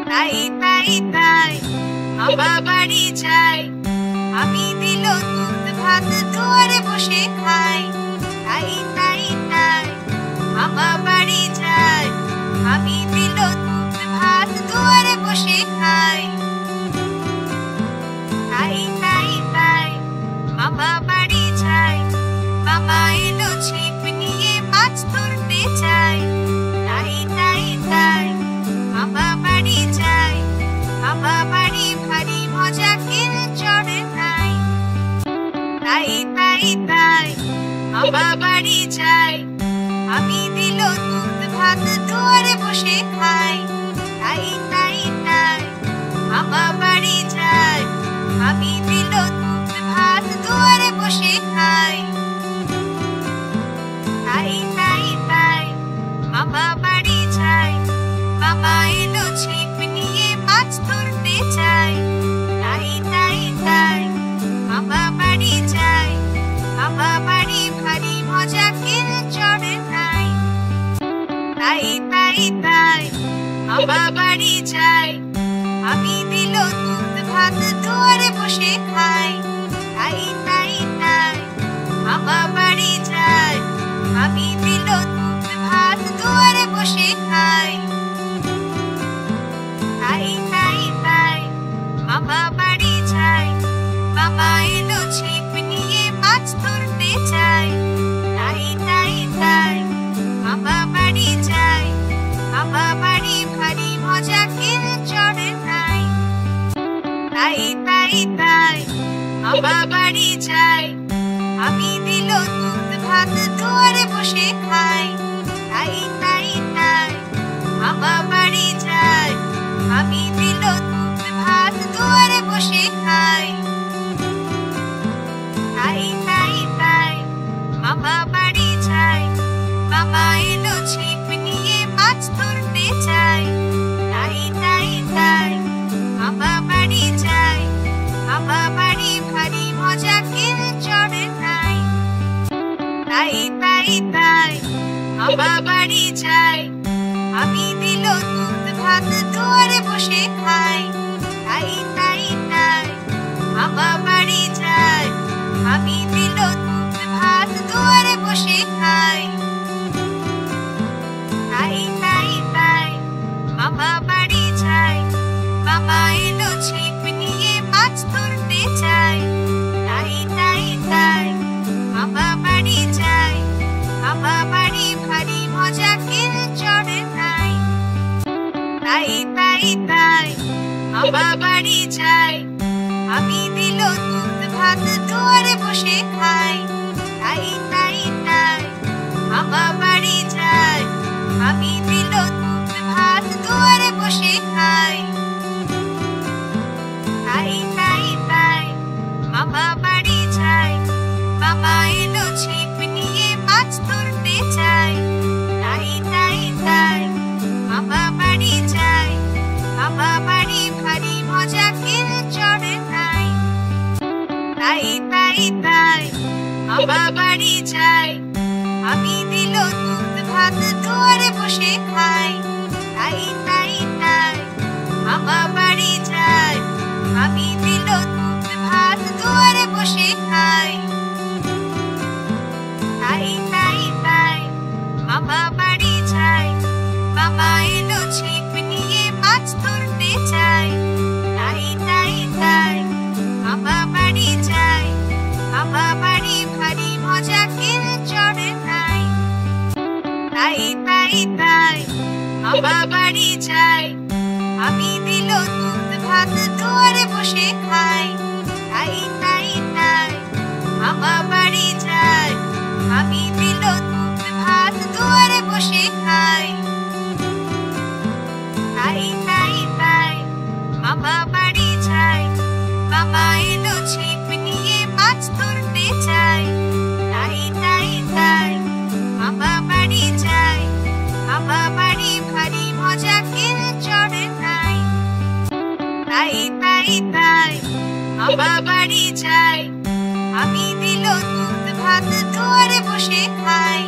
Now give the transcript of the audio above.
তাই তাই তাই মামা বাড়ি যাই, আমি দিল দুধ ভাত দুয়ারে বসে খাই। তাই তাই তাই মামা বাড়ি যাই, আমি দিল দুধ ভাত দুয়ারে বসে খাই। তাই তাই তাই মামা বাড়ি যাই, মামা এলো ছিপ নিয়ে মাছ ধরতে চাই। তাই তাই তাই মামা বাড়ি যাই, মামা বাড়ি ভারী মজা কেউ চড়ে নাই। তাই তাই তাই মামা বাড়ি যাই, আমি দিল দুধ ভাত দুয়ারে বসে খাই। তাই তাই তাই মামা বাড়ি যাই, আমি দিল দুধ ভাত দুয়ারে বসে খাই। তাই তাই তাই মামা বাড়ি যাই, মামা এলো ছিপ নিয়ে মাছ ধরতে চাই। তাই তাই তাই মামা বাড়ি যাই, মামা বাড়ি ভারী মজা কেউ চড়ে নাই। তাই তাই তাই মামা বাড়ি যাই, আমি দিল দুধ ভাত দুয়ারে বসে খাই। তাই তাই তাই মামা বাড়ি যাই, আমি দিল দুধ ভাত দুয়ারে বসে খাই। তাই তাই তাই মামা বাড়ি যাই, মামা এলো ছিপ নিয়ে মাছ ধরতে চাই। তাই তাই তাই মামা বাড়ি যাই, মামা বাড়ি ভারী মজা কেউ চড়ে নাই। তাই তাই তাই মামা বাড়ি যাই, আমি দিল দুধ ভাত দুয়ারে বসে খাই। তাই তাই তাই মামা বাড়ি যাই, আমি দিল দুধ ভাত দুয়ারে বসে খাই। তাই তাই তাই মামা বাড়ি যাই, মামা এলো ছিপ নিয়ে মাছ ধরতে চাই। তাই তাই তাই মামা বাড়ি যাই, মামা বাড়ি ভারী মজা কেউ চড়ে নাই। তাই তাই তাই মামা বাড়ি যাই, আমি দিল দুধ ভাত দুয়ারে বসে খাই। তাই তাই তাই মামা বাড়ি যাই, আমি দিল দুধ ভাত দুয়ারে বসে খাই। তাই তাই তাই মামা বাড়ি যাই, মামা এলো ছিপ নিয়ে মাছ ধরতে চাই। তাই তাই তাই মামা বাড়ি যাই, মামা বাড়ি ভারী মজা কেউ চড়ে নাই। তাই তাই তাই মামা বাড়ি যাই, আমি দিল দুধ ভাত দুয়ারে বসে খাই। তাই তাই তাই মামা বাড়ি যাই, আমি দিল দুধ ভাত দুয়ারে বসে খাই। তাই তাই তাই মামা বাড়ি যাই, মামা এলো ছিপ নিয়ে মাছ ধরতে চাই। তাই তাই তাই মামা বাড়ি যাই, মামা বাড়ি ভারী মজা কেউ চড়ে নাই। তাই তাই তাই মামা বাড়ি যাই, আমি দিল দুধ ভাত দুয়ারে বসে খাই। তাই তাই তাই মামা বাড়ি যাই, আমি দিল দুধ ভাত দুয়ারে বসে খাই। তাই তাই তাই মামা বাড়ি যাই, মামা এলো ছিপ নিয়ে মাছ ধরতে চাই। তাই তাই তাই মামা বাড়ি যাই, মামা বাড়ি ভারী মজা কেউ চড়ে নাই। তাই তাই তাই মামা বাড়ি যাই, আমি দিল দুধ ভাত দুয়ারে বসে খাই। তাই তাই তাই মামা বাড়ি যাই, আমি দিল দুধ ভাত দুয়ারে বসে খাই। তাই তাই তাই মামা বাড়ি যাই, মামা এলো ছিপ নিয়ে মাছ ধরতে চাই। তাই তাই তাই মামা বাড়ি যাই, মামা বাড়ি ভারী মজা কেউ চড়ে নাই। তাই তাই তাই মামা বাড়ি যাই, আমি দিল দুধ ভাত দুয়ারে বসে খাই।